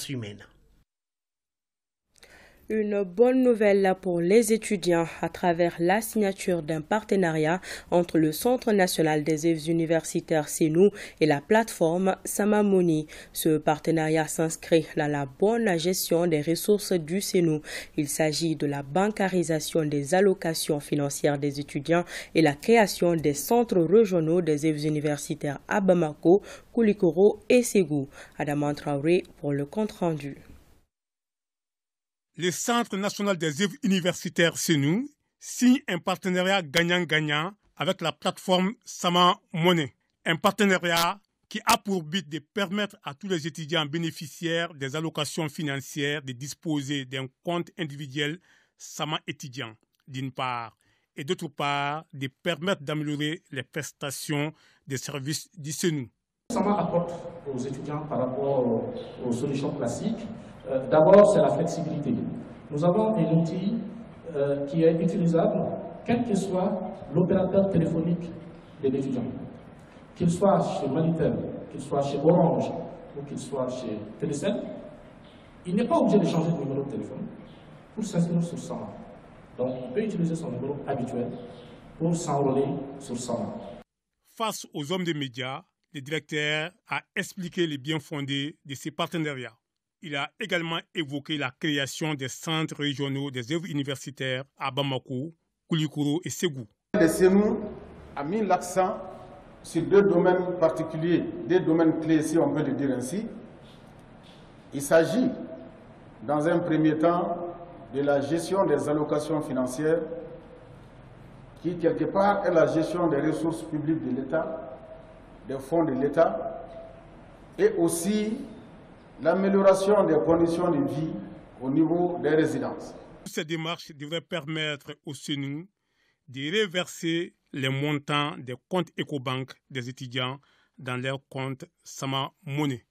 humaine. Une bonne nouvelle pour les étudiants à travers la signature d'un partenariat entre le Centre national des œuvres universitaires CNU et la plateforme Samamoni. Ce partenariat s'inscrit dans la bonne gestion des ressources du CNU. Il s'agit de la bancarisation des allocations financières des étudiants et la création des centres régionaux des œuvres universitaires à Bamako, Koulikoro et Ségou. Adama Traoré pour le compte-rendu. Le Centre national des œuvres universitaires CNU signe un partenariat gagnant-gagnant avec la plateforme Samamoni. Un partenariat qui a pour but de permettre à tous les étudiants bénéficiaires des allocations financières de disposer d'un compte individuel Sama étudiant, d'une part, et d'autre part, de permettre d'améliorer les prestations des services du CNU. Sama apporte aux étudiants par rapport aux solutions classiques. D'abord, c'est la flexibilité. Nous avons un outil qui est utilisable, quel que soit l'opérateur téléphonique de l'étudiant. Qu'il soit chez Manitel, qu'il soit chez Orange ou qu'il soit chez Télécel, il n'est pas obligé de changer de numéro de téléphone pour s'inscrire sur Sama. Donc, il peut utiliser son numéro habituel pour s'enrôler sur Sama. Face aux hommes des médias, le directeur a expliqué les bien-fondés de ces partenariats. Il a également évoqué la création des centres régionaux des œuvres universitaires à Bamako, Koulikoro et Ségou. Le CNU a mis l'accent sur deux domaines particuliers, des domaines clés si on peut le dire ainsi. Il s'agit, dans un premier temps, de la gestion des allocations financières, qui quelque part est la gestion des ressources publiques de l'État, des fonds de l'État, et aussi l'amélioration des conditions de vie au niveau des résidences. Cette démarche devrait permettre au CNU de reverser les montants des comptes Ecobank des étudiants dans leurs comptes Samamoni.